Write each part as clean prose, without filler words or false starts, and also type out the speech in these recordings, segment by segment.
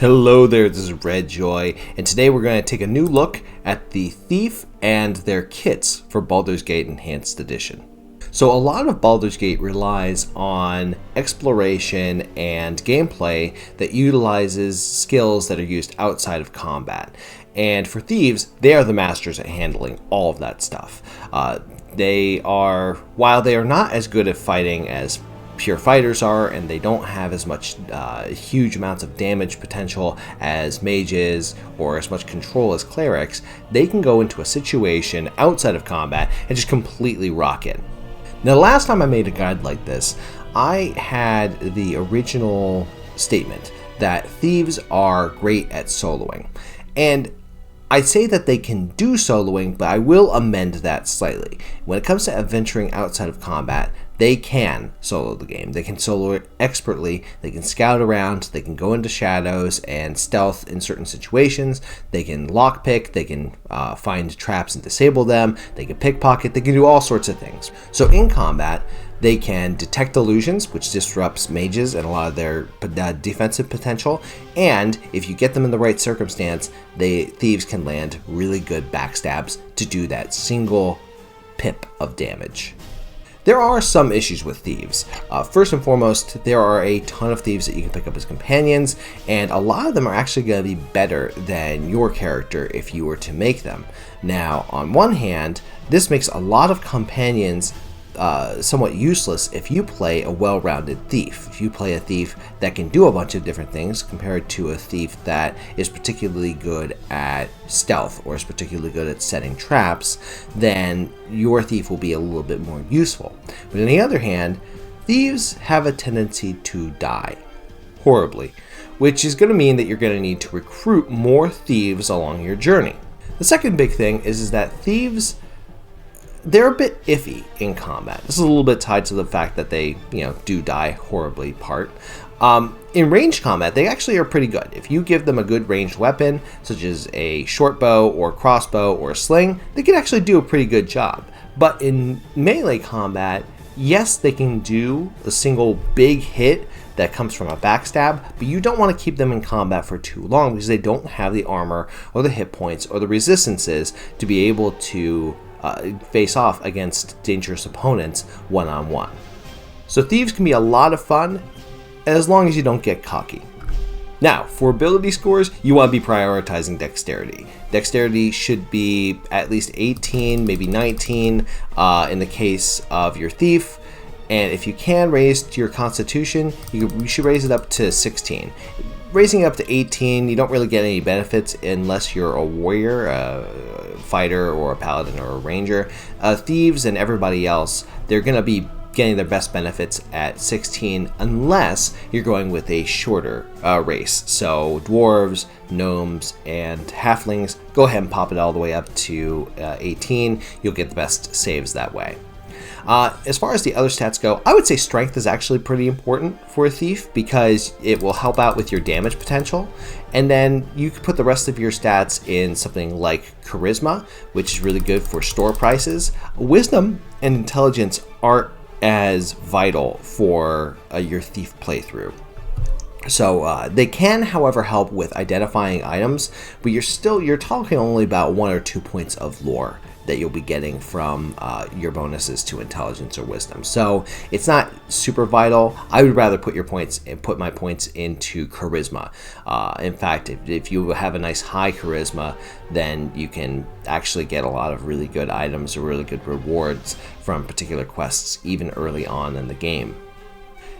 Hello there, this is Redjoy, and today we're going to take a new look at the Thief and their kits for Baldur's Gate Enhanced Edition. So a lot of Baldur's Gate relies on exploration and gameplay that utilizes skills that are used outside of combat. And for Thieves, they are the masters at handling all of that stuff. While they are not as good at fighting as pure fighters are, and they don't have as much huge amounts of damage potential as mages or as much control as clerics, they can go into a situation outside of combat and just completely rock it. Now, the last time I made a guide like this, I had the original statement that Thieves are great at soloing, and I'd say that they can do soloing, but I will amend that slightly. When it comes to adventuring outside of combat, they can solo the game. They can solo it expertly, they can scout around, they can go into shadows and stealth in certain situations, they can lockpick, they can find traps and disable them, they can pickpocket, they can do all sorts of things. So in combat, they can detect illusions, which disrupts mages and a lot of their defensive potential, and if you get them in the right circumstance, Thieves can land really good backstabs to do that single pip of damage. There are some issues with Thieves. First and foremost, there are a ton of Thieves that you can pick up as companions, and a lot of them are actually going to be better than your character if you were to make them. Now, on one hand, this makes a lot of companions somewhat useless if you play a well-rounded thief. If you play a thief that can do a bunch of different things compared to a thief that is particularly good at stealth or is particularly good at setting traps, then your thief will be a little bit more useful. But on the other hand, thieves have a tendency to die horribly, which is going to mean that you're going to need to recruit more thieves along your journey. The second big thing is that thieves, they're a bit iffy in combat. This is a little bit tied to the fact that they, do die horribly part. In ranged combat, they actually are pretty good. If you give them a good ranged weapon, such as a short bow or crossbow or a sling, they can actually do a pretty good job. But in melee combat, yes, they can do a single big hit that comes from a backstab, but you don't want to keep them in combat for too long because they don't have the armor or the hit points or the resistances to be able to face off against dangerous opponents one-on-one. So Thieves can be a lot of fun as long as you don't get cocky. Now, for ability scores, you want to be prioritizing dexterity. Dexterity should be at least 18, maybe 19 in the case of your thief. And if you can raise your constitution, you should raise it up to 16. Raising it up to 18, you don't really get any benefits unless you're a warrior, a fighter, or a paladin, or a ranger. Thieves and everybody else, they're going to be getting their best benefits at 16 unless you're going with a shorter race. So dwarves, gnomes, and halflings, go ahead and pop it all the way up to 18. You'll get the best saves that way. As far as the other stats go, I would say strength is actually pretty important for a thief because it will help out with your damage potential. And then you can put the rest of your stats in something like charisma, which is really good for store prices. Wisdom and intelligence aren't as vital for your thief playthrough. So they can, however, help with identifying items, but you're talking only about 1 or 2 points of lore that you'll be getting from your bonuses to intelligence or wisdom. So it's not super vital. I would rather put my points into charisma. In fact, if you have a nice high charisma, then you can actually get a lot of really good items or really good rewards from particular quests even early on in the game.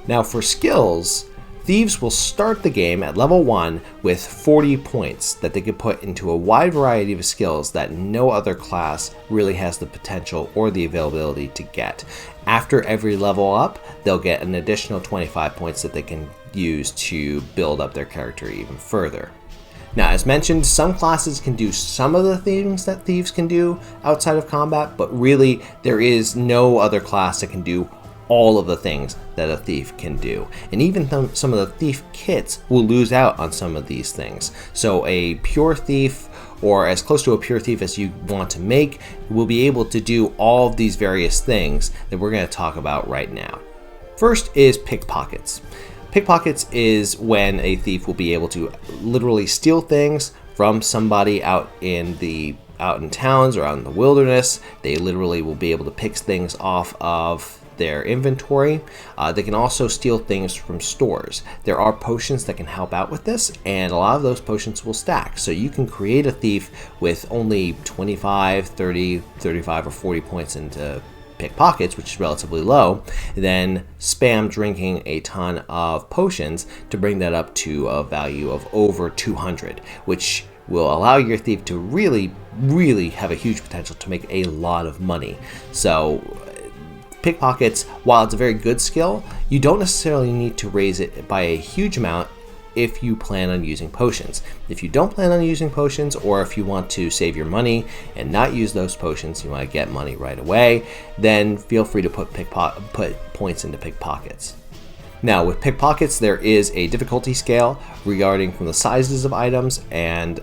Now for skills, Thieves will start the game at level 1 with 40 points that they can put into a wide variety of skills that no other class really has the potential or the availability to get. After every level up, they'll get an additional 25 points that they can use to build up their character even further. Now, as mentioned, some classes can do some of the things that Thieves can do outside of combat, but really there is no other class that can do all of the things that a thief can do. And even some of the thief kits will lose out on some of these things. So a pure thief, or as close to a pure thief as you want to make, will be able to do all of these various things that we're going to talk about right now. First is pickpockets. Pickpockets is when a thief will be able to literally steal things from somebody out in towns or out in the wilderness. They literally will be able to pick things off of their inventory. They can also steal things from stores. There are potions that can help out with this, and a lot of those potions will stack. So you can create a thief with only 25, 30, 35, or 40 points into pickpockets, which is relatively low, then spam drinking a ton of potions to bring that up to a value of over 200, which will allow your thief to really have a huge potential to make a lot of money. So pickpockets, while it's a very good skill, you don't necessarily need to raise it by a huge amount if you plan on using potions. If you don't plan on using potions, or if you want to save your money and not use those potions, you want to get money right away, then feel free to put points into pickpockets. Now with pickpockets, there is a difficulty scale regarding from the sizes of items and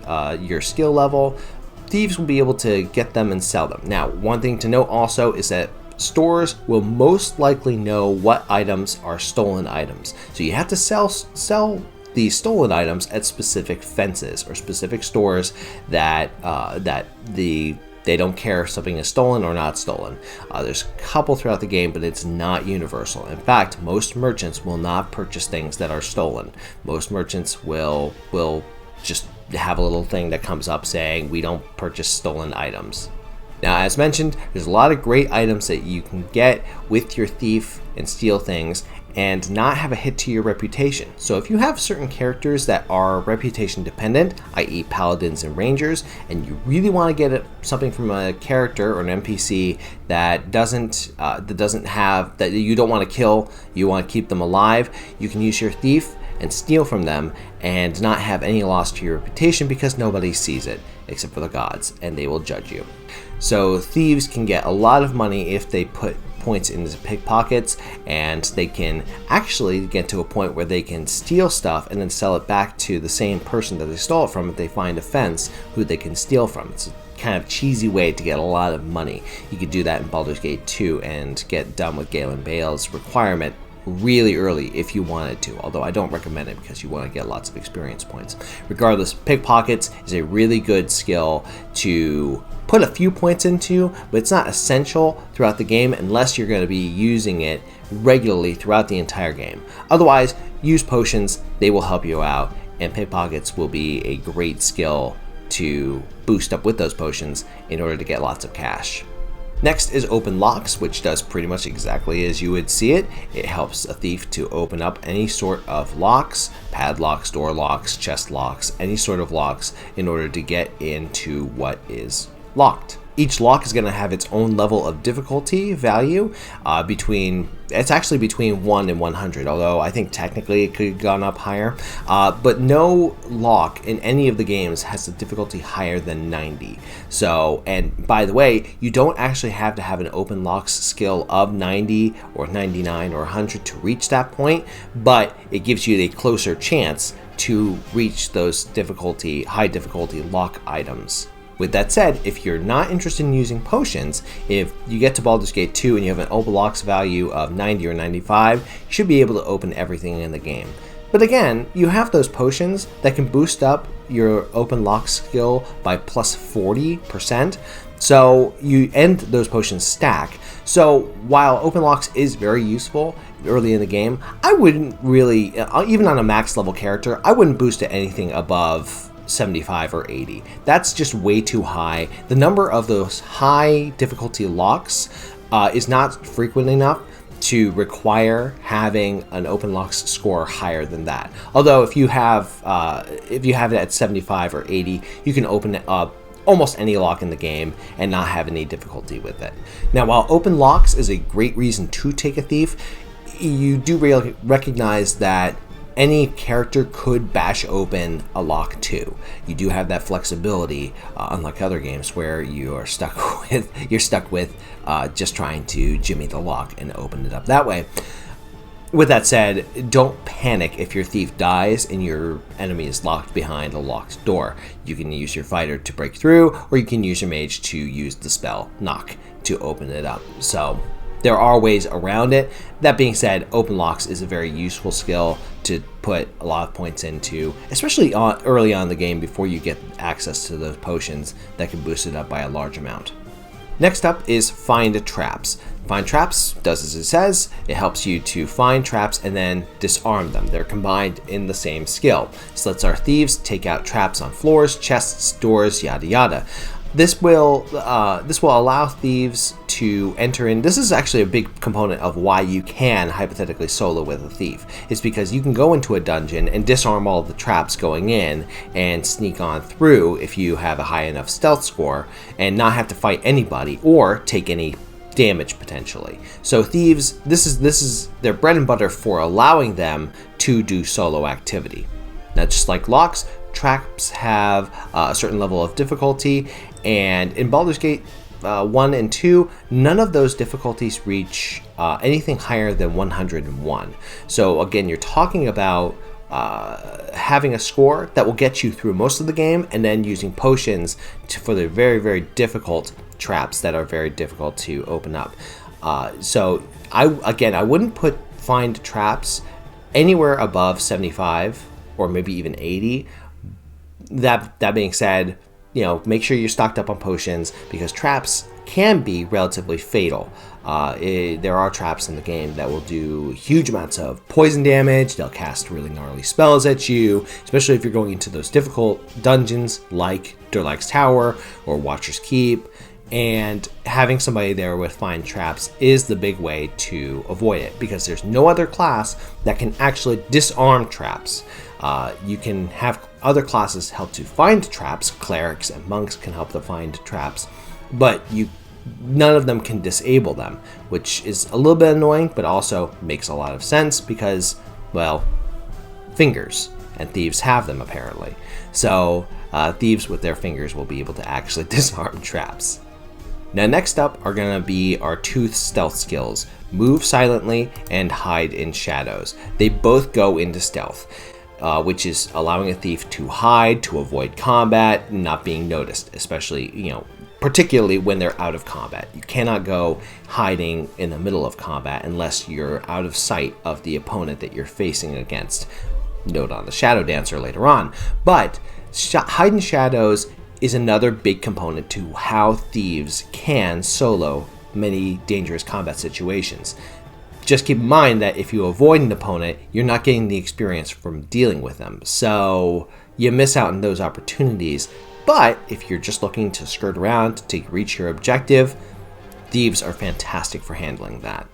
your skill level. Thieves will be able to get them and sell them. Now, one thing to note also is that stores will most likely know what items are stolen items. So you have to sell these stolen items at specific fences or specific stores that they don't care if something is stolen or not stolen. There's a couple throughout the game, but it's not universal. In fact, most merchants will not purchase things that are stolen. Most merchants will just have a little thing that comes up saying, we don't purchase stolen items. Now, as mentioned, there's a lot of great items that you can get with your thief and steal things and not have a hit to your reputation. So if you have certain characters that are reputation dependent, i.e. paladins and rangers, and you really want to get something from a character or an NPC that you don't want to kill, you want to keep them alive, you can use your thief and steal from them and not have any loss to your reputation because nobody sees it except for the gods, and they will judge you. So thieves can get a lot of money if they put points into pickpockets, and they can actually get to a point where they can steal stuff and then sell it back to the same person that they stole it from if they find a fence who they can steal from. It's a kind of cheesy way to get a lot of money. You could do that in Baldur's Gate 2 and get done with Galen Bale's requirement really early if you wanted to, although I don't recommend it because you want to get lots of experience points. Regardless, pickpockets is a really good skill to put a few points into, but it's not essential throughout the game unless you're going to be using it regularly throughout the entire game. Otherwise, use potions, they will help you out, and pickpockets will be a great skill to boost up with those potions in order to get lots of cash. Next is open locks, which does pretty much exactly as you would see it. It helps a thief to open up any sort of locks, padlocks, door locks, chest locks, any sort of locks in order to get into what is locked. Each lock is going to have its own level of difficulty value it's actually between 1 and 100, although I think technically it could have gone up higher. But no lock in any of the games has a difficulty higher than 90. So, and by the way, you don't actually have to have an open locks skill of 90 or 99 or 100 to reach that point, but it gives you a closer chance to reach those high difficulty lock items. With that said, if you're not interested in using potions, if you get to Baldur's Gate 2 and you have an open locks value of 90 or 95, you should be able to open everything in the game. But again, you have those potions that can boost up your open lock skill by plus 40%. So those potions stack. So while open locks is very useful early in the game, I wouldn't really, even on a max level character, I wouldn't boost to anything above 75 or 80. That's just way too high. The number of those high difficulty locks is not frequent enough to require having an open locks score higher than that. Although if you have it at 75 or 80, you can open it up almost any lock in the game and not have any difficulty with it. Now, while open locks is a great reason to take a thief, you do recognize that any character could bash open a lock too. You do have that flexibility, unlike other games where you're stuck with just trying to jimmy the lock and open it up that way. With that said, don't panic if your thief dies and your enemy is locked behind a locked door. You can use your fighter to break through, or you can use your mage to use the spell knock to open it up. So There are ways around it. That being said, open locks is a very useful skill to put a lot of points into, especially early on in the game before you get access to those potions that can boost it up by a large amount. Next up is find traps. Find traps does as it says. It helps you to find traps and then disarm them. They're combined in the same skill. This lets our thieves take out traps on floors, chests, doors, yada yada. This will allow thieves to enter in. This is actually a big component of why you can hypothetically solo with a thief. It's because you can go into a dungeon and disarm all the traps going in and sneak on through if you have a high enough stealth score and not have to fight anybody or take any damage potentially. So thieves, this is their bread and butter for allowing them to do solo activity. Now, just like locks, traps have a certain level of difficulty, and in Baldur's Gate 1 and 2, none of those difficulties reach anything higher than 101. So again, you're talking about having a score that will get you through most of the game, and then using potions for the very, very difficult traps that are very difficult to open up. So I wouldn't put find traps anywhere above 75 or maybe even 80. That being said, make sure you're stocked up on potions, because traps can be relatively fatal. There are traps in the game that will do huge amounts of poison damage. They'll cast really gnarly spells at you, especially if you're going into those difficult dungeons like Durlag's Tower or Watcher's Keep. And having somebody there with find traps is the big way to avoid it, because there's no other class that can actually disarm traps. You can have other classes help to find traps. Clerics and monks can help to find traps, but none of them can disable them, which is a little bit annoying, but also makes a lot of sense because, well, fingers, and thieves have them apparently. So thieves with their fingers will be able to actually disarm traps. Now, next up are going to be our two stealth skills, Move Silently and Hide in Shadows. They both go into stealth, which is allowing a thief to hide, to avoid combat, not being noticed, especially, particularly when they're out of combat. You cannot go hiding in the middle of combat unless you're out of sight of the opponent that you're facing against. Note on the Shadowdancer later on. But Hide in Shadows is another big component to how thieves can solo many dangerous combat situations. Just keep in mind that if you avoid an opponent, you're not getting the experience from dealing with them. So you miss out on those opportunities. But if you're just looking to skirt around to reach your objective, thieves are fantastic for handling that.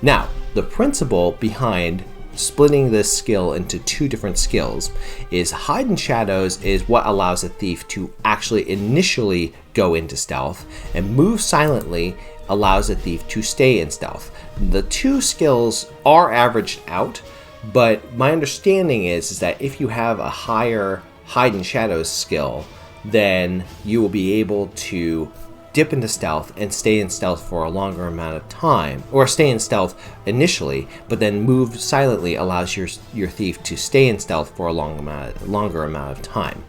Now, the principle behind splitting this skill into two different skills is Hide in Shadows is what allows a thief to actually initially go into stealth, and Move Silently allows a thief to stay in stealth. The two skills are averaged out, but my understanding is that if you have a higher Hide in Shadows skill, then you will be able to dip into stealth and stay in stealth for a longer amount of time, or stay in stealth initially, but then Move Silently allows your thief to stay in stealth for a longer amount of time.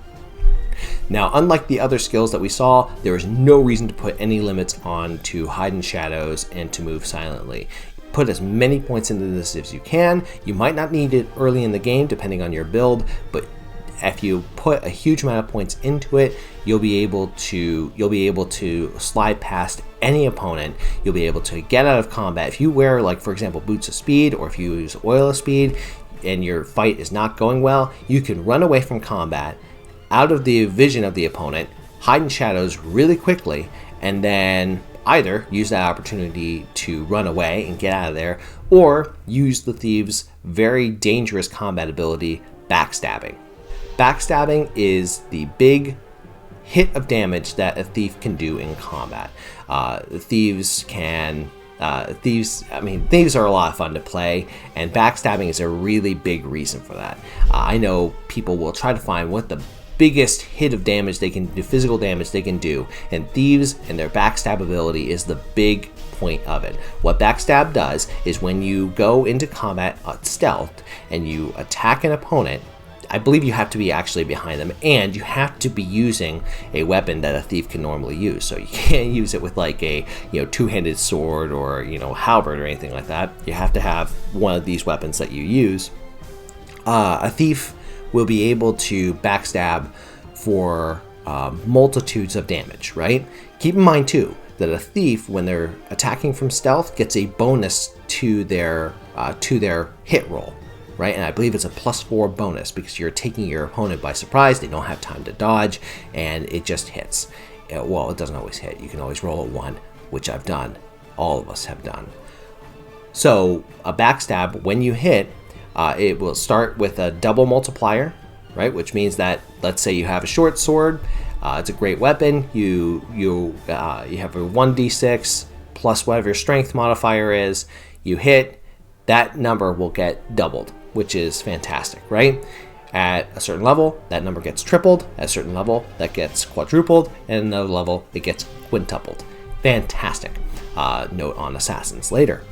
Now, unlike the other skills that we saw, there is no reason to put any limits on to Hide in Shadows and to Move Silently. Put as many points into this as you can. You might not need it early in the game depending on your build, but if you put a huge amount of points into it, you'll be able to slide past any opponent. You'll be able to get out of combat. If you wear, like, for example, Boots of Speed, or if you use Oil of Speed and your fight is not going well, you can run away from combat, out of the vision of the opponent, hide in shadows really quickly, and then either use that opportunity to run away and get out of there, or use the thieves' very dangerous combat ability, backstabbing. Backstabbing is the big hit of damage that a thief can do in combat. Thieves are a lot of fun to play, and backstabbing is a really big reason for that. I know people will try to find what the biggest hit of damage they can do, physical damage they can do, and thieves and their backstab ability is the big point of it. What backstab does is when you go into combat stealth and you attack an opponent, I believe you have to be actually behind them, and you have to be using a weapon that a thief can normally use. So you can't use it with like a two-handed sword or halberd or anything like that. You have to have one of these weapons that you use. A thief will be able to backstab for multitudes of damage, right? Keep in mind too that a thief, when they're attacking from stealth, gets a bonus to their hit roll, right? And I believe it's a +4 bonus because you're taking your opponent by surprise. They don't have time to dodge, and it just hits. Well, it doesn't always hit. You can always roll a 1, which I've done. All of us have done. So a backstab, when you hit, it will start with a double multiplier, right? Which means that, let's say you have a short sword. It's a great weapon. You have a 1d6 plus whatever your strength modifier is. You hit, that number will get doubled, which is fantastic, right? At a certain level, that number gets tripled. At a certain level, that gets quadrupled. And at another level, it gets quintupled. Fantastic. Note on assassins later.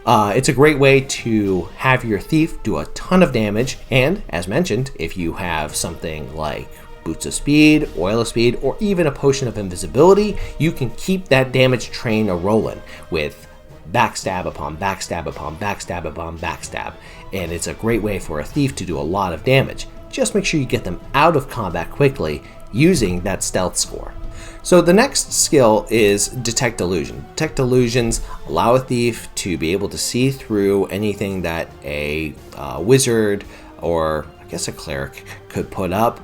It's a great way to have your thief do a ton of damage. And as mentioned, if you have something like Boots of Speed, Oil of Speed, or even a Potion of Invisibility, you can keep that damage train a-rolling with backstab upon backstab upon backstab upon backstab. And it's a great way for a thief to do a lot of damage. Just make sure you get them out of combat quickly using that stealth score. So the next skill is Detect Illusion. Detect Illusions allow a thief to be able to see through anything that a wizard or I guess a cleric could put up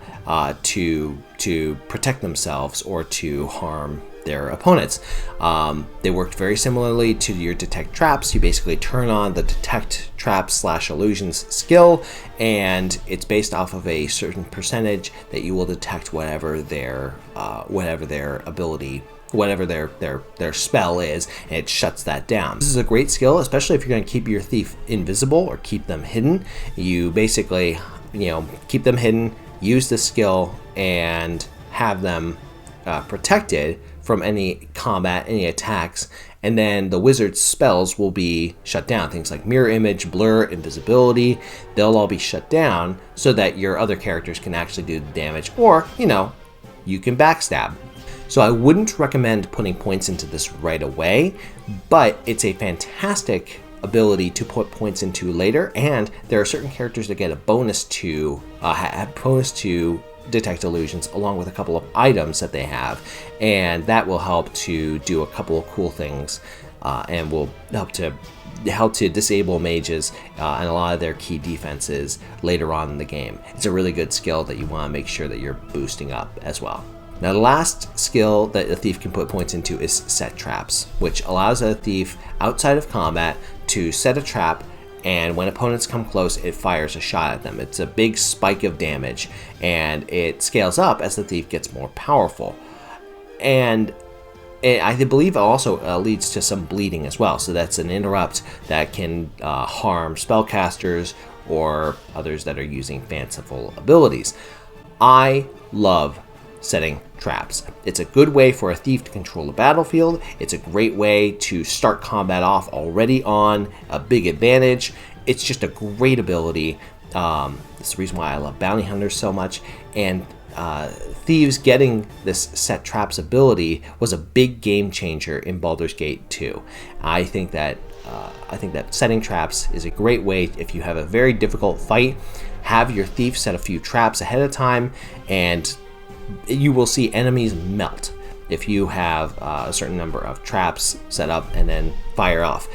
to protect themselves or to harm their opponents. They worked very similarly to your Detect Traps. You basically turn on the Detect Traps / Illusions skill, and it's based off of a certain percentage that you will detect whatever their ability, whatever their spell is, and it shuts that down. This is a great skill, especially if you're going to keep your thief invisible or keep them hidden. You basically keep them hidden, use the skill, and have them protected from any combat, any attacks, and then the wizard's spells will be shut down. Things like Mirror Image, Blur, Invisibility, they'll all be shut down so that your other characters can actually do the damage, or, you can backstab. So I wouldn't recommend putting points into this right away, but it's a fantastic ability to put points into later, and there are certain characters that get a bonus to Detect Illusions along with a couple of items that they have, and that will help to do a couple of cool things and will help to disable mages and a lot of their key defenses later on in the game. It's a really good skill that you want to make sure that you're boosting up as well. Now the last skill that a thief can put points into is Set Traps, which allows a thief outside of combat to set a trap, and when opponents come close, it fires a shot at them. It's a big spike of damage, and it scales up as the thief gets more powerful. And I believe it also leads to some bleeding as well. So that's an interrupt that can harm spellcasters or others that are using fanciful abilities. I love setting traps. It's a good way for a thief to control a battlefield. It's a great way to start combat off already on a big advantage. It's just a great ability. It's the reason why I love bounty hunters so much. And Thieves getting this set traps ability was a big game changer in Baldur's Gate 2. I think that setting traps is a great way if you have a very difficult fight. Have your thief set a few traps ahead of time, and you will see enemies melt if you have a certain number of traps set up and then fire off.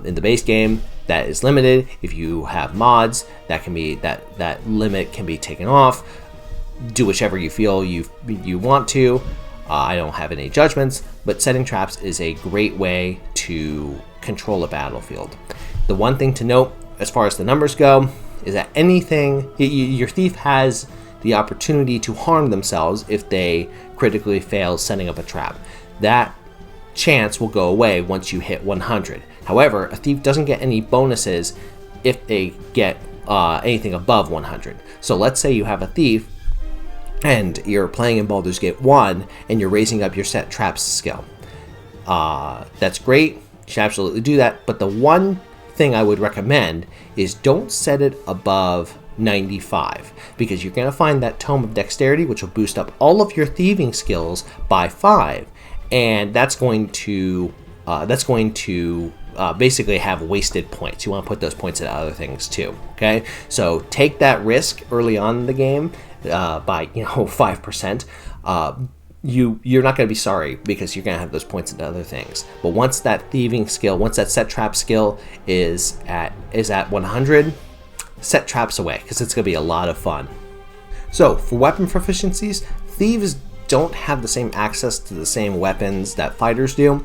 In the base game, that is limited. If you have mods, that limit can be taken off. Do whichever you feel you want to. I don't have any judgments, but setting traps is a great way to control a battlefield. The one thing to note as far as the numbers go is that your thief has the opportunity to harm themselves if they critically fail setting up a trap. That chance will go away once you hit 100. However, a thief doesn't get any bonuses if they get anything above 100. So let's say you have a thief and you're playing in Baldur's Gate 1 and you're raising up your set traps skill. That's great. You should absolutely do that. But the one thing I would recommend is don't set it above 95, because you're going to find that Tome of Dexterity, which will boost up all of your thieving skills by 5, and that's going to basically have wasted points. You want to put those points into other things too. Okay, so take that risk early on in the game by 5%. You're not going to be sorry, because you're going to have those points into other things. But once that thieving skill, once that set trap skill is at 100, set traps away, because it's going to be a lot of fun. So for weapon proficiencies, thieves don't have the same access to the same weapons that fighters do,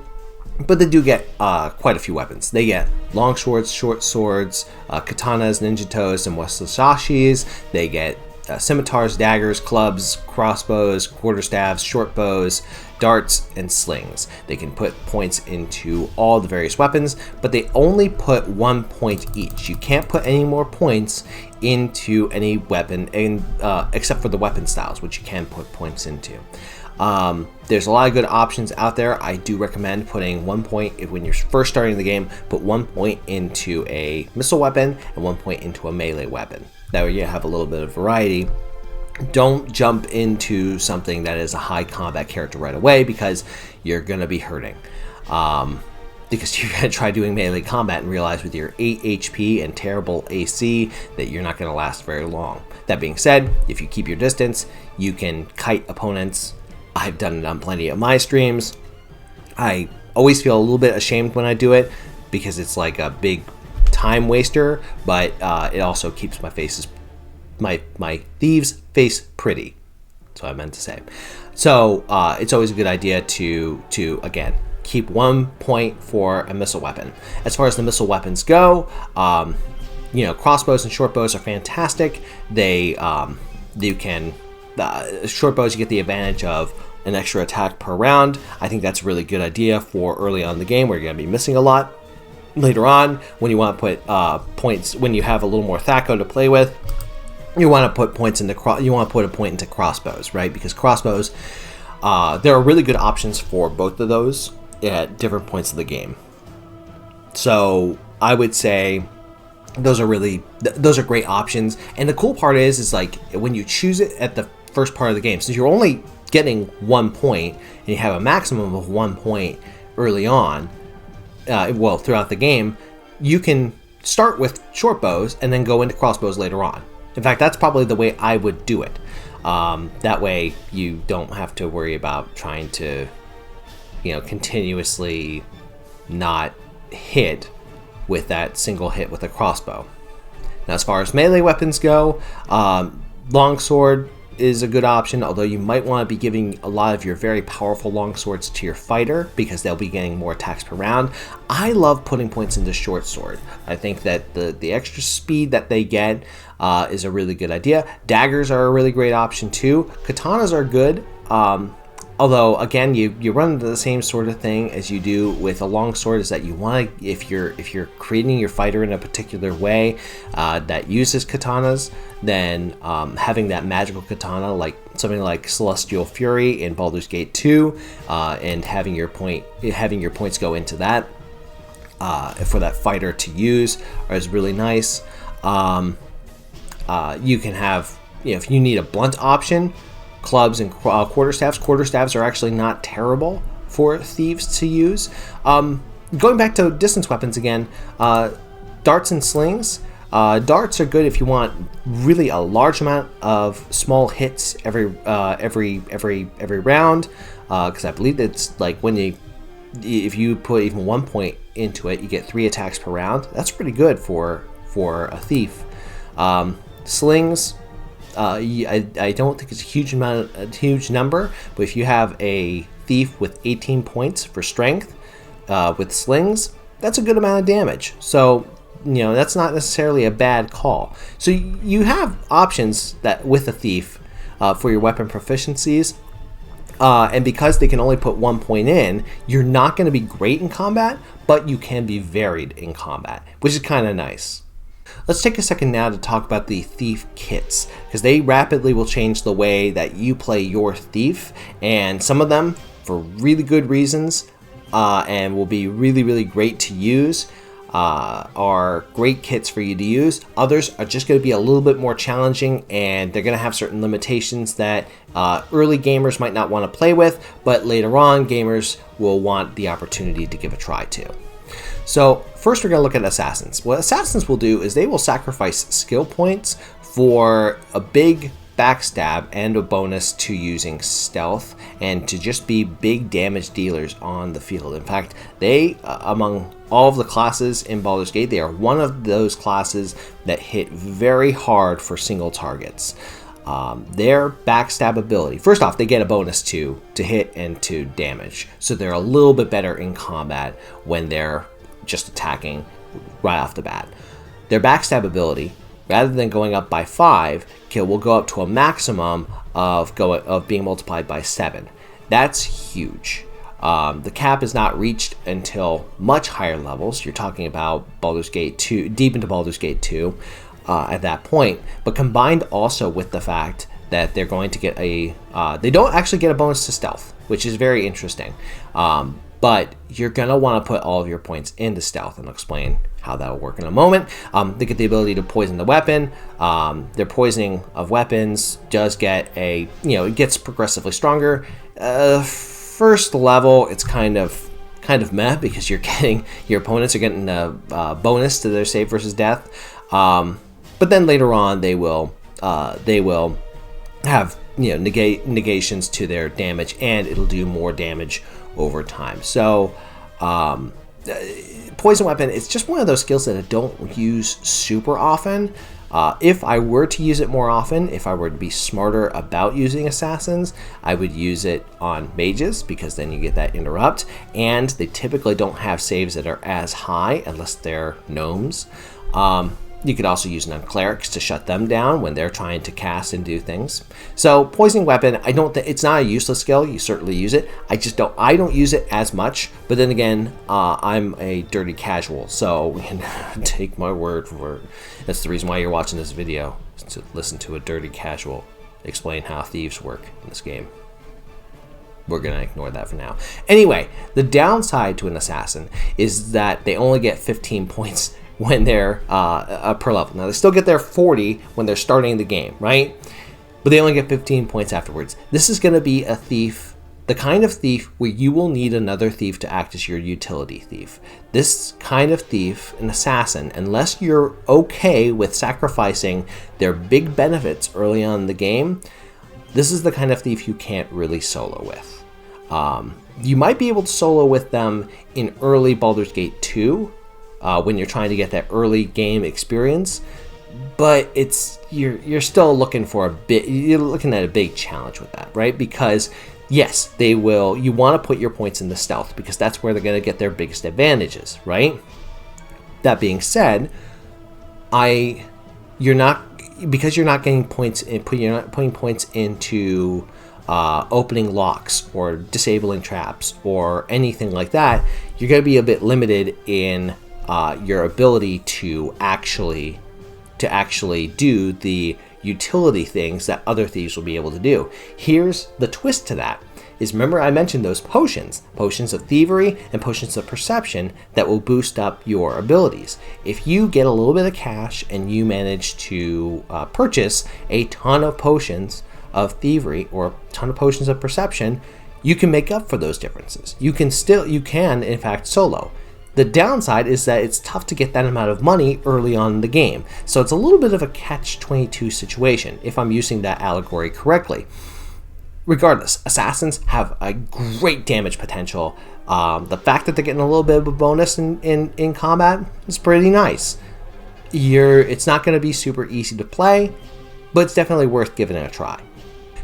but they do get quite a few weapons. They get long swords, short swords, katanas, ninjatos, and wasashis. They get scimitars, daggers, clubs, crossbows, quarterstaffs, short bows, darts, and slings. They can put points into all the various weapons, but they only put 1 point each. You can't put any more points into any weapon, except for the weapon styles, which you can put points into. There's a lot of good options out there. I do recommend putting 1 point, when you're first starting the game, put 1 point into a missile weapon and 1 point into a melee weapon. That way you have a little bit of variety. Don't jump into something that is a high combat character right away, because you're going to be hurting. Because you're going to try doing melee combat and realize with your 8 HP and terrible AC that you're not going to last very long. That being said, if you keep your distance, you can kite opponents. I've done it on plenty of my streams. I always feel a little bit ashamed when I do it, because it's like a big time waster, but it also keeps my thieves face pretty. That's what I meant to say. So it's always a good idea to again keep 1 point for a missile weapon. As far as the missile weapons go, crossbows and short bows are fantastic. You can short bows, you get the advantage of an extra attack per round. I think that's a really good idea for early on in the game where you're going to be missing a lot. Later on, when you want to put points, when you have a little more THAC0 to play with, you want to put points into a point into crossbows, right? Because crossbows, there are really good options for both of those at different points of the game. So I would say those are great options. And the cool part is like when you choose it at the first part of the game, since you're only getting 1 point and you have a maximum of 1 point early on, throughout the game, you can start with short bows and then go into crossbows later on. In fact, that's probably the way I would do it. That way you don't have to worry about trying to, continuously not hit with that single hit with a crossbow. Now, as far as melee weapons go, longsword is a good option, although you might want to be giving a lot of your very powerful longswords to your fighter, because they'll be getting more attacks per round. I love putting points into short sword. I think that the extra speed that they get is a really good idea. Daggers are a really great option too. Katanas are good, although again you run into the same sort of thing as you do with a longsword, is that you want to, if you're creating your fighter in a particular way that uses katanas, then having that magical katana, like something like Celestial Fury in Baldur's Gate 2, and having your points go into that for that fighter to use is really nice. You can have, if you need a blunt option, clubs and quarterstaffs. Quarterstaffs are actually not terrible for thieves to use. Going back to distance weapons again, darts and slings. Darts are good if you want really a large amount of small hits every round, because I believe it's like if you put even 1 point into it, you get 3 attacks per round. That's pretty good for a thief. Slings, I don't think it's a huge number, but if you have a thief with 18 points for strength with slings, that's a good amount of damage. So that's not necessarily a bad call. So you have options that with a thief for your weapon proficiencies, and because they can only put 1 point in, you're not going to be great in combat, but you can be varied in combat, which is kind of nice. Let's take a second now to talk about the thief kits, because they rapidly will change the way that you play your thief, and some of them for really good reasons, and will be really, really great to use. are great kits for you to use. Others are just going to be a little bit more challenging, and they're going to have certain limitations that early gamers might not want to play with, but later on gamers will want the opportunity to give a try to. So first we're going to look at assassins. What assassins will do is they will sacrifice skill points for a big backstab and a bonus to using stealth, and to just be big damage dealers on the field. In fact, they, among all of the classes in Baldur's Gate, they are one of those classes that hit very hard for single targets. Their backstab ability, first off, they get a bonus to hit and to damage, so they're a little bit better in combat when they're just attacking right off the bat. Their backstab ability, rather than going up by 5, will go up to a maximum of being multiplied by 7. That's huge. The cap is not reached until much higher levels. You're talking about Baldur's Gate 2, deep into Baldur's Gate 2 at that point. But combined also with the fact that they're going to get they don't actually get a bonus to stealth, which is very interesting. But you're going to want to put all of your points into stealth, and I'll explain how that will work in a moment. They get the ability to poison the weapon. Their poisoning of weapons does get it gets progressively stronger. First level, it's kind of meh, because your opponents are getting a bonus to their save versus death. But then later on, they will have negations to their damage, and it'll do more damage over time. So poison weapon, it's just one of those skills that I don't use super often. If I were to use it more often, if I were to be smarter about using assassins, I would use it on mages, because then you get that interrupt, and they typically don't have saves that are as high unless they're gnomes. You could also use it on clerics to shut them down when they're trying to cast and do things. So poisoning weapon, I don't think it's not a useless skill. You certainly use it. I don't use it as much. But then again, I'm a dirty casual, so take my word for it. That's the reason why you're watching this video, is to listen to a dirty casual explain how thieves work in this game. We're going to ignore that for now. Anyway, the downside to an assassin is that they only get 15 points when they're per level. Now, they still get their 40 when they're starting the game, right? But they only get 15 points afterwards. This is going to be a thief, the kind of thief where you will need another thief to act as your utility thief. This kind of thief, an assassin, unless you're okay with sacrificing their big benefits early on in the game, this is the kind of thief you can't really solo with. You might be able to solo with them in early Baldur's Gate 2, when you're trying to get that early game experience, but you're still looking you're looking at a big challenge with that, right? Because yes, you want to put your points in the stealth, because that's where they're going to get their biggest advantages, right? That being said, you're not getting points you're not putting points into opening locks or disabling traps or anything like that. You're going to be a bit limited in your ability to actually do the utility things that other thieves will be able to do. Here's the twist to that. Remember I mentioned those potions of thievery and potions of perception that will boost up your abilities. If you get a little bit of cash and you manage to purchase a ton of potions of thievery or a ton of potions of perception, you can make up for those differences. You can in fact solo. The downside is that it's tough to get that amount of money early on in the game. So it's a little bit of a catch-22 situation, if I'm using that allegory correctly. Regardless, assassins have a great damage potential. The fact that they're getting a little bit of a bonus in combat is pretty nice. It's not going to be super easy to play, but it's definitely worth giving it a try.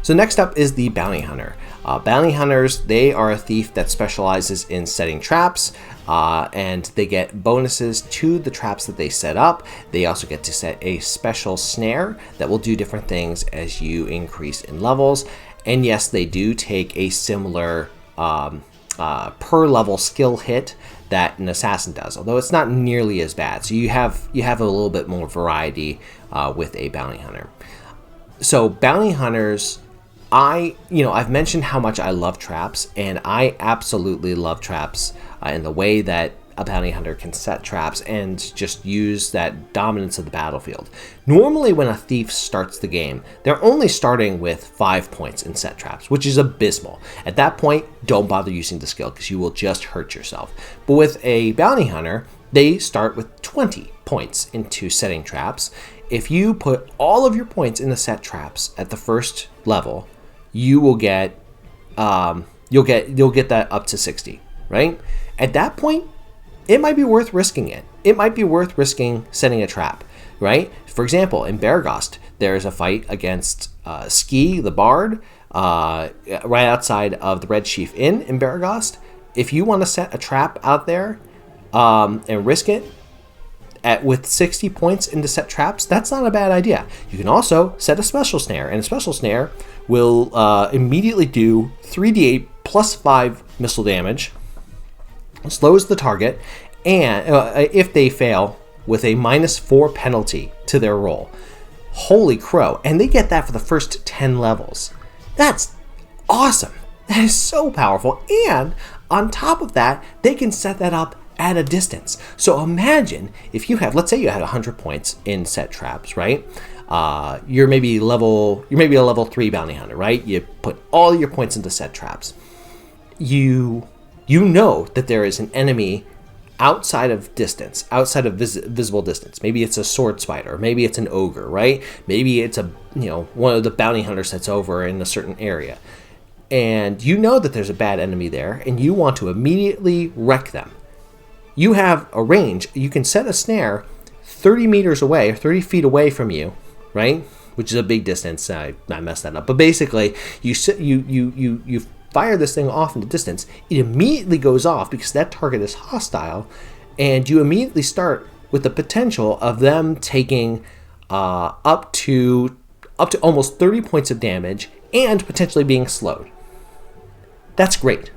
So next up is the Bounty Hunter. Bounty Hunters, they are a thief that specializes in setting traps, and they get bonuses to the traps that they set up. They also get to set a special snare that will do different things as you increase in levels. And yes, they do take a similar per level skill hit that an assassin does, although it's not nearly as bad. So you have a little bit more variety with a Bounty Hunter. So Bounty Hunters, I've mentioned how much I love traps, and I absolutely love traps in the way that a bounty hunter can set traps and just use that dominance of the battlefield. Normally when a thief starts the game, they're only starting with 5 points in set traps, which is abysmal. At that point, don't bother using the skill because you will just hurt yourself. But with a bounty hunter, they start with 20 points into setting traps. If you put all of your points into set traps at the first level, you will get you'll get that up to 60, right? At that point, it might be worth risking it. It might be worth risking setting a trap, right? For example, in Beargost, there's a fight against Ski, the Bard, right outside of the Red Chief Inn in Beargost. If you want to set a trap out there and risk it with 60 points into set traps, that's not a bad idea. You can also set a special snare, and a special snare will immediately do 3d8 plus 5 missile damage, slows the target, and if they fail, with a -4 penalty to their roll. Holy crow. And they get that for the first 10 levels. That's awesome. That is so powerful. And on top of that, they can set that up at a distance. So imagine if you have, let's say you had 100 points in set traps, right? You're maybe a level 3 bounty hunter, right? You put all your points into set traps. You know that there is an enemy outside of distance, outside of visible distance. Maybe it's a sword spider, maybe it's an ogre, right? Maybe it's one of the bounty hunters that's over in a certain area. And you know that there's a bad enemy there, and you want to immediately wreck them. You have a range. You can set a snare 30 meters away, or 30 feet away from you, right? Which is a big distance. I messed that up. But basically, you fire this thing off in the distance. It immediately goes off because that target is hostile, and you immediately start with the potential of them taking up to almost 30 points of damage and potentially being slowed. That's great.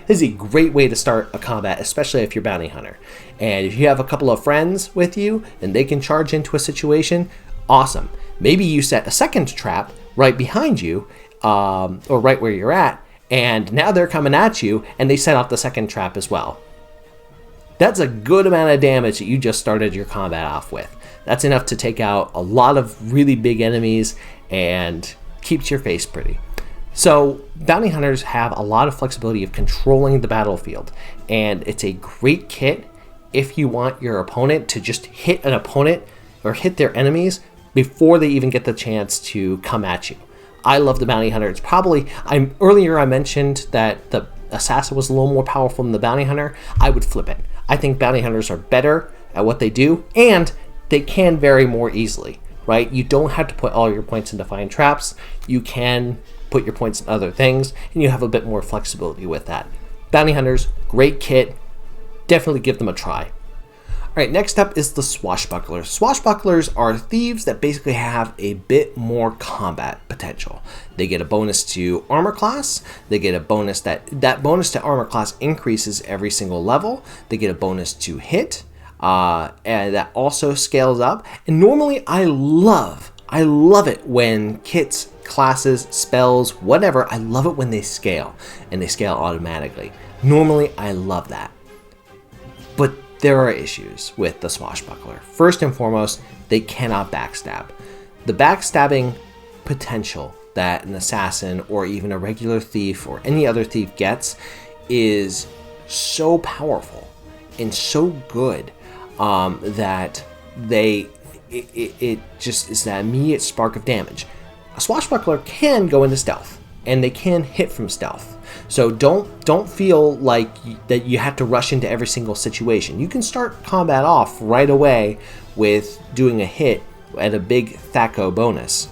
This is a great way to start a combat, especially if you're bounty hunter. And if you have a couple of friends with you and they can charge into a situation, awesome. Maybe you set a second trap right behind you, or right where you're at, and now they're coming at you and they set off the second trap as well. That's a good amount of damage that you just started your combat off with. That's enough to take out a lot of really big enemies and keeps your face pretty. So bounty hunters have a lot of flexibility of controlling the battlefield, and it's a great kit if you want your opponent to just hit an opponent or hit their enemies before they even get the chance to come at you. I love the bounty hunter. It's probably, earlier I mentioned that the assassin was a little more powerful than the bounty hunter. I would flip it. I think bounty hunters are better at what they do, and they can vary more easily, right? You don't have to put all your points into find traps. You can put your points in other things, and you have a bit more flexibility with that. Bounty hunters, great kit. Definitely give them a try. All right, next up is the Swashbucklers. Swashbucklers are thieves that basically have a bit more combat potential. They get a bonus to armor class. They get a bonus that bonus to armor class increases every single level. They get a bonus to hit, and that also scales up. And normally I love it when kits, classes, spells, whatever, I love it when they scale, and they scale automatically. Normally I love that. But there are issues with the Swashbuckler. First and foremost, they cannot backstab. The backstabbing potential that an assassin or even a regular thief or any other thief gets is so powerful and so good that it just is that immediate spark of damage. A Swashbuckler can go into stealth, and they can hit from stealth. So don't feel like that you have to rush into every single situation. You can start combat off right away with doing a hit at a big THAC0 bonus,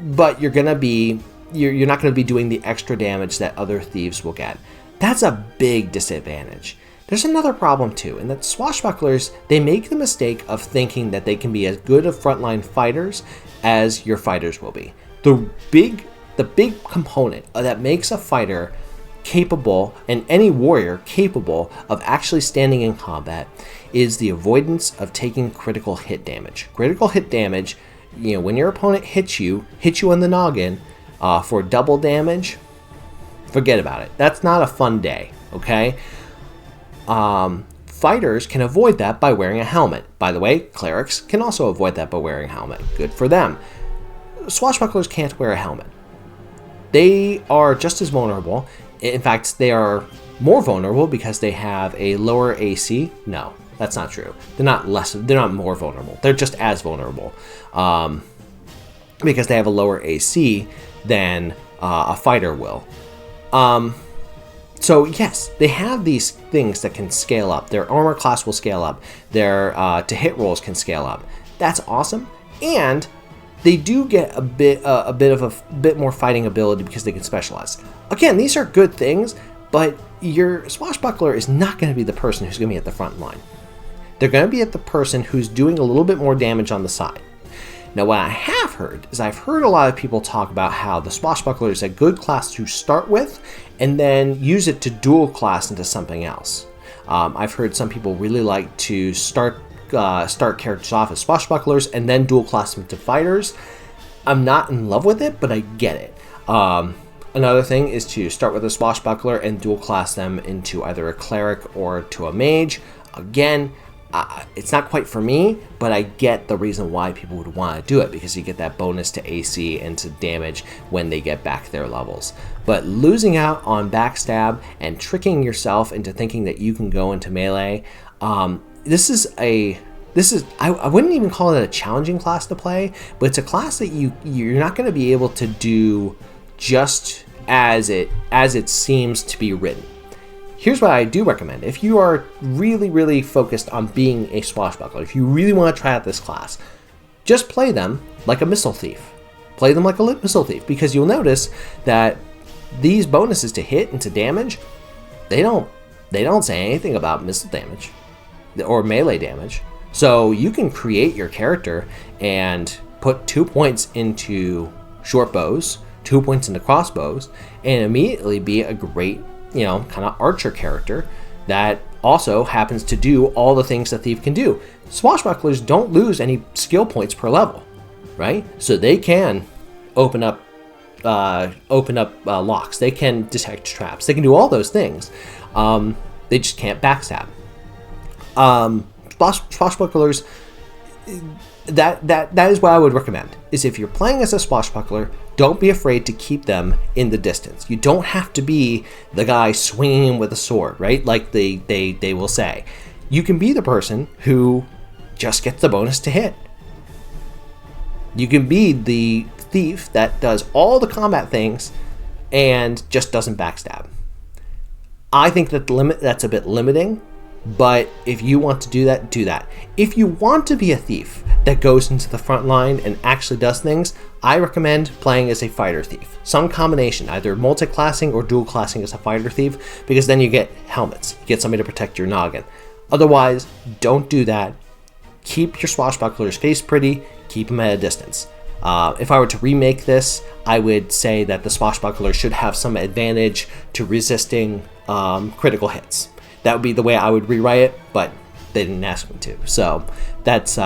but you're not going to be doing the extra damage that other thieves will get. That's a big disadvantage. There's another problem too, and that Swashbucklers, they make the mistake of thinking that they can be as good of frontline fighters as your fighters will be. The big component that makes a fighter capable, and any warrior capable, of actually standing in combat is the avoidance of taking critical hit damage. Critical hit damage, when your opponent hits you on the noggin for double damage, forget about it. That's not a fun day, okay? Fighters can avoid that by wearing a helmet. By the way, clerics can also avoid that by wearing a helmet. Good for them. Swashbucklers can't wear a helmet. They are just as vulnerable. In fact, they are more vulnerable because they have a lower AC. No, that's not true. They're not more vulnerable. They're just as vulnerable because they have a lower AC than a fighter will. So yes, they have these things that can scale up. Their armor class will scale up. Their to hit rolls can scale up. That's awesome. And they do get a bit more fighting ability because they can specialize. Again, these are good things, but your Swashbuckler is not going to be the person who's going to be at the front line. They're going to be at the person who's doing a little bit more damage on the side. Now, what I have heard is I've heard a lot of people talk about how the Swashbuckler is a good class to start with and then use it to dual class into something else. I've heard some people really like to start characters off as Swashbucklers and then dual class them to fighters. I'm not in love with it, but I get it. Another thing is to start with a Swashbuckler and dual class them into either a cleric or to a mage. Again, it's not quite for me, but I get the reason why people would want to do it, because you get that bonus to AC and to damage when they get back their levels. But losing out on backstab and tricking yourself into thinking that you can go into melee, I wouldn't even call it a challenging class to play, but it's a class that you're not going to be able to do just as it seems to be written. Here's what I do recommend. If you are really, really focused on being a Swashbuckler, if you really want to try out this class, just play them like a Missile Thief. Play them like a Missile Thief, because you'll notice that these bonuses to hit and to damage, they don't say anything about missile damage or melee damage. So you can create your character and put 2 points into short bows, 2 points into crossbows, and immediately be a great, kind of archer character that also happens to do all the things that Thief can do. Swashbucklers don't lose any skill points per level, right? So they can open up locks. They can detect traps. They can do all those things. They just can't backstab. Swashbucklers, that is what I would recommend, is if you're playing as a Swashbuckler, don't be afraid to keep them in the distance. You don't have to be the guy swinging with a sword, right? Like they will say. You can be the person who just gets the bonus to hit. You can be the thief that does all the combat things and just doesn't backstab. I think that's a bit limiting, but if you want to do that, do that. If you want to be a thief that goes into the front line and actually does things, I recommend playing as a fighter thief. Some combination, either multi-classing or dual classing as a fighter thief, because then you get helmets. You get somebody to protect your noggin. Otherwise, don't do that. Keep your Swashbuckler's face pretty. Keep them at a distance. If I were to remake this, I would say that the Swashbuckler should have some advantage to resisting critical hits. That would be the way I would rewrite it, but they didn't ask me to. So that's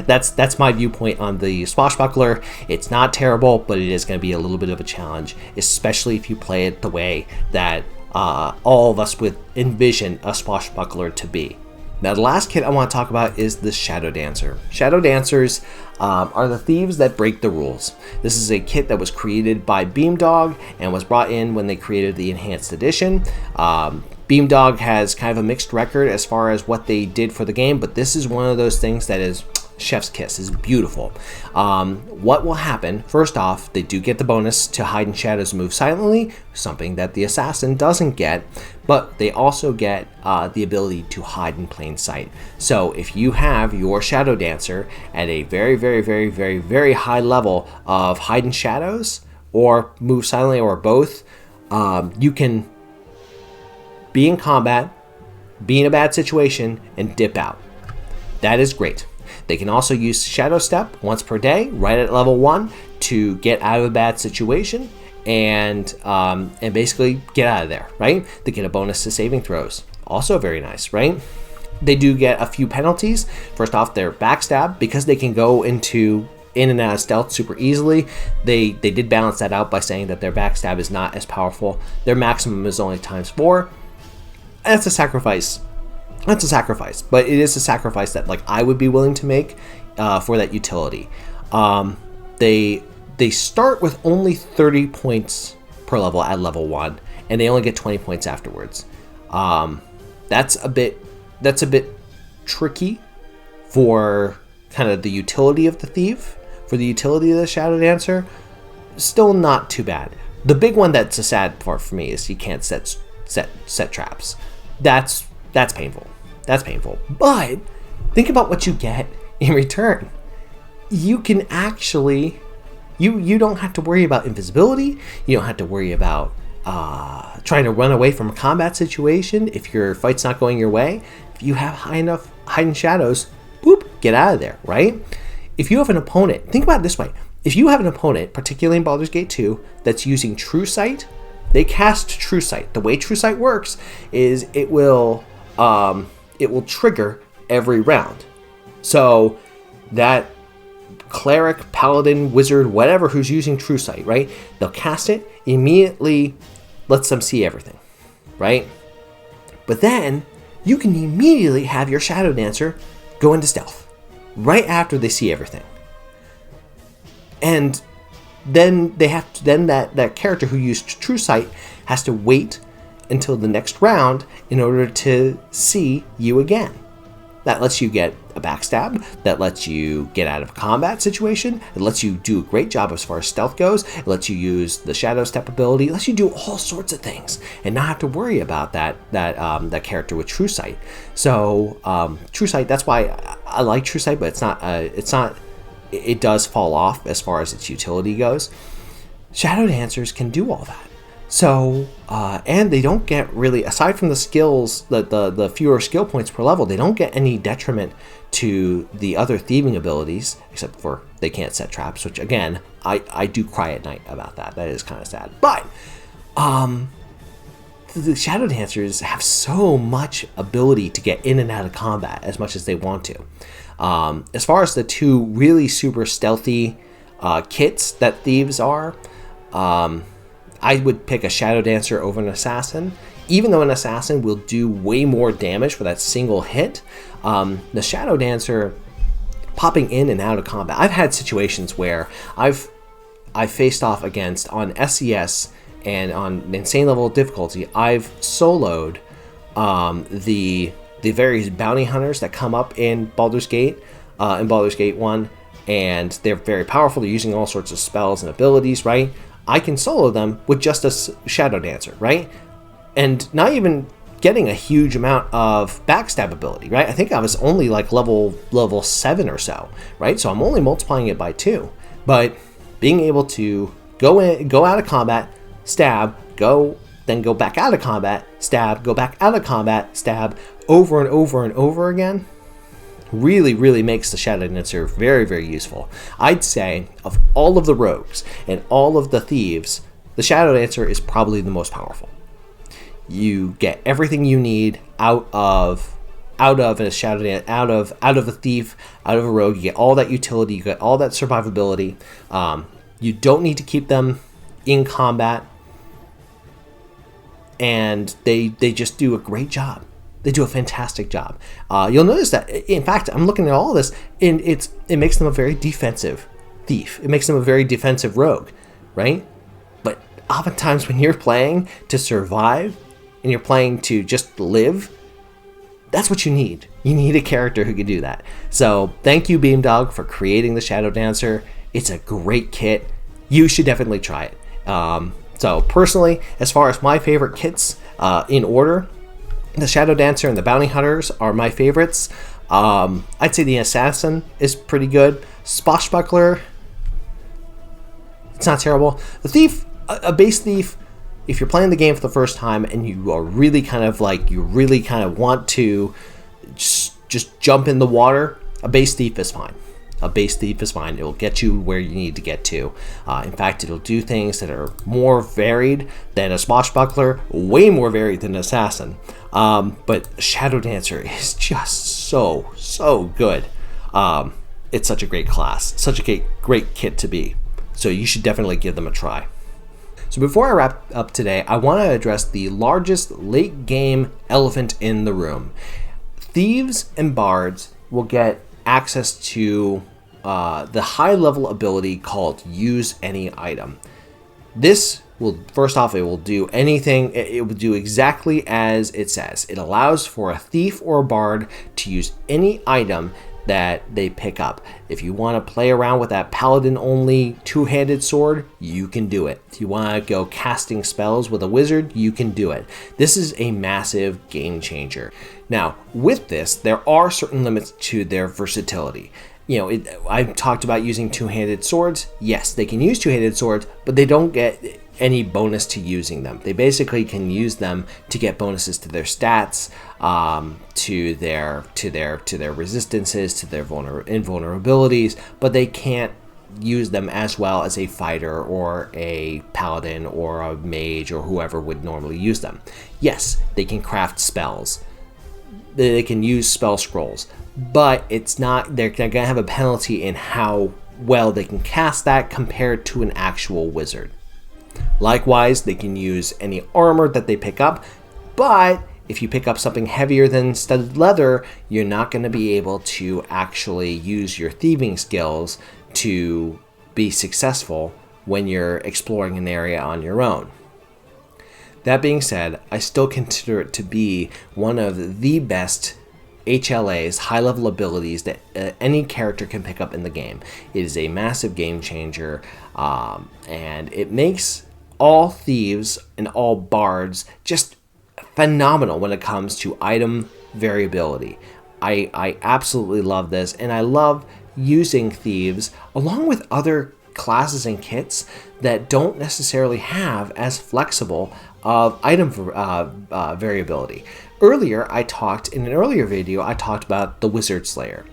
that's my viewpoint on the Swashbuckler. It's not terrible, but it is going to be a little bit of a challenge, especially if you play it the way that all of us would envision a Swashbuckler to be. Now, the last kit I want to talk about is the Shadowdancer. Shadowdancers are the thieves that break the rules. This is a kit that was created by Beamdog and was brought in when they created the Enhanced Edition. Beamdog has kind of a mixed record as far as what they did for the game, but this is one of those things that is chef's kiss. Is beautiful. What will happen? First off, they do get the bonus to hide in shadows and move silently, something that the assassin doesn't get, but they also get the ability to hide in plain sight. So if you have your Shadowdancer at a very, very, very, very, very high level of hide in shadows or move silently or both, you can be in combat, be in a bad situation, and dip out. That is great. They can also use Shadow Step once per day, right at level 1, to get out of a bad situation and basically get out of there, right? They get a bonus to saving throws. Also very nice, right? They do get a few penalties. First off, their backstab, because they can go in and out of stealth super easily. They did balance that out by saying that their backstab is not as powerful. Their maximum is only ×4. That's a sacrifice That's a sacrifice, but it is a sacrifice that like I would be willing to make for that utility. They start with only 30 points per level at level 1, and they only get 20 points afterwards. That's a bit tricky for kind of the utility of the thief, for the utility of the Shadowdancer. Still not too bad. The big one that's a sad part for me is you can't set traps. That's painful. That's painful. But think about what you get in return. You can actually, you don't have to worry about invisibility. You don't have to worry about trying to run away from a combat situation if your fight's not going your way. If you have high enough hidden shadows, boop, get out of there, right? If you have an opponent, think about it this way. If you have an opponent, particularly in Baldur's Gate 2, that's using True Sight, they cast True Sight. The way True Sight works is it will trigger every round. So that cleric, paladin, wizard, whatever who's using True Sight, right? They'll cast it, immediately lets them see everything, right? But then you can immediately have your Shadowdancer go into stealth right after they see everything. And then they have to, then that character who used True Sight has to wait until the next round in order to see you again. That lets you get a backstab, that lets you get out of a combat situation, it lets you do a great job as far as stealth goes, it lets you use the shadow step ability, it lets you do all sorts of things and not have to worry about that character with True Sight. So True Sight, that's why I like True Sight, but it does fall off as far as its utility goes. Shadowdancers can do all that. So, and they don't get really, aside from the skills, the fewer skill points per level, they don't get any detriment to the other thieving abilities, except for they can't set traps, which again, I do cry at night about that. That is kind of sad. But, the Shadowdancers have so much ability to get in and out of combat as much as they want to. As far as the two really super stealthy kits that Thieves are, I would pick a Shadowdancer over an Assassin. Even though an Assassin will do way more damage for that single hit, the Shadowdancer popping in and out of combat. I've had situations where I've faced off against, on SCS and on insane level of difficulty, I've soloed the various bounty hunters that come up in Baldur's Gate 1, and they're very powerful. They're using all sorts of spells and abilities, right? I can solo them with just a Shadowdancer, right? And not even getting a huge amount of backstab ability, right? I think I was only like level 7 or so, right? So I'm only multiplying it by 2. But being able to go out of combat, stab, then go back out of combat, stab, go back out of combat, stab, over and over and over again, really makes the Shadowdancer very, very useful. I'd say of all of the rogues and all of the thieves, the Shadowdancer is probably the most powerful. You get everything you need out of a Shadowdancer, out of a thief, out of a rogue. You get all that utility, you get all that survivability. You don't need to keep them in combat, and they just do a great job. They do a fantastic job. You'll notice that, in fact, I'm looking at all of this, and it makes them a very defensive thief. It makes them a very defensive rogue, right? But oftentimes when you're playing to survive and you're playing to just live, that's what you need. You need a character who can do that. So thank you, Beamdog, for creating the Shadowdancer. It's a great kit. You should definitely try it. So personally, as far as my favorite kits in order, the Shadowdancer and the Bounty Hunters are my favorites. I'd say the Assassin is pretty good. Swashbuckler, it's not terrible. The Thief, a base Thief, if you're playing the game for the first time and you are really kind of want to just jump in the water, a base Thief is fine. A base Thief is fine. It will get you where you need to get to. In fact, it'll do things that are more varied than a Swashbuckler, way more varied than an Assassin. But Shadowdancer is just so good. It's such a great class, such a great kit to be. So you should definitely give them a try. So before I wrap up today, I want to address the largest late game elephant in the room. Thieves and bards will get access to the high level ability called use any item. This will, first off, it will do anything, it will do exactly as it says. It allows for a thief or a bard to use any item that they pick up. If you want to play around with that paladin only two-handed sword, you can do it. If you want to go casting spells with a wizard, you can do it. This is a massive game changer. Now, with this, there are certain limits to their versatility. You know, I talked about using two-handed swords. Yes, they can use two-handed swords, but they don't get any bonus to using them. They basically can use them to get bonuses to their stats, to their resistances, to their invulnerabilities, but they can't use them as well as a fighter or a paladin or a mage or whoever would normally use them. Yes, they can craft spells. They can use spell scrolls, but it's not, they're going to have a penalty in how well they can cast that compared to an actual wizard. Likewise, they can use any armor that they pick up, but if you pick up something heavier than studded leather, you're not going to be able to actually use your thieving skills to be successful when you're exploring an area on your own. That being said, I still consider it to be one of the best HLAs, high-level abilities that any character can pick up in the game. It is a massive game changer, and it makes all thieves and all bards just phenomenal when it comes to item variability. I absolutely love this, and I love using thieves along with other classes and kits that don't necessarily have as flexible of item variability. Earlier, in an earlier video, I talked about the Wizard Slayer.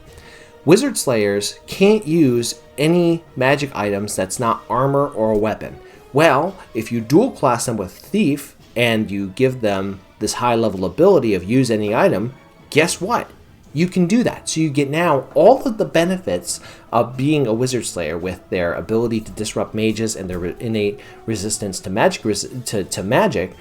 Wizard Slayers can't use any magic items that's not armor or a weapon. Well, if you dual class them with Thief and you give them this high level ability of use any item, guess what? You can do that. So you get now all of the benefits of being a Wizard Slayer with their ability to disrupt mages and their innate resistance to magic,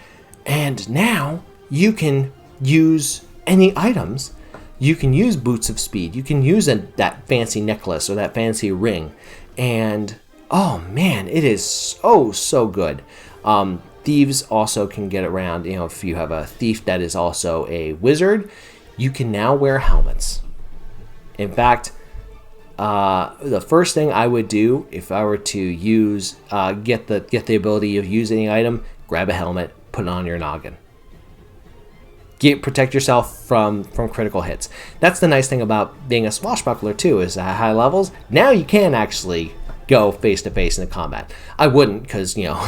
and now you can use any items. You can use Boots of Speed. You can use that fancy necklace or that fancy ring, and oh man, it is so good. Thieves also can get around. You know, if you have a thief that is also a wizard, you can now wear helmets. In fact, the first thing I would do if I were to use get the ability of using an item, grab a helmet, put it on your noggin. Protect yourself from critical hits. That's the nice thing about being a swashbuckler too, is at high levels, now you can actually go face to face in the combat. I wouldn't, because you know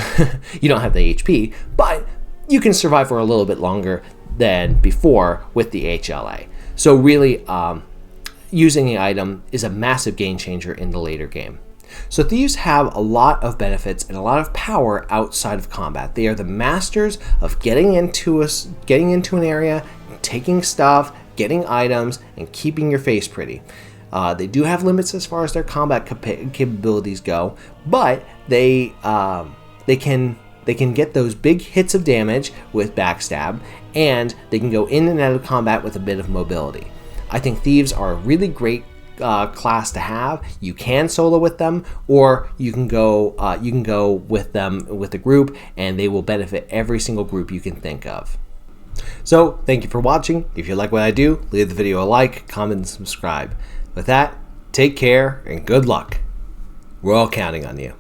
you don't have the HP, but you can survive for a little bit longer than before with the HLA. So really, using the item is a massive game changer in the later game. So Thieves have a lot of benefits and a lot of power outside of combat. They are the masters of getting into an area, taking stuff, getting items, and keeping your face pretty. They do have limits as far as their combat capabilities go, but they can get those big hits of damage with backstab, and they can go in and out of combat with a bit of mobility. I think Thieves are a really great class to have. You can solo with them, or you can go with them with a group, and they will benefit every single group you can think of. So thank you for watching. If you like what I do, leave the video a like, comment, and subscribe. With that, take care and good luck. We're all counting on you.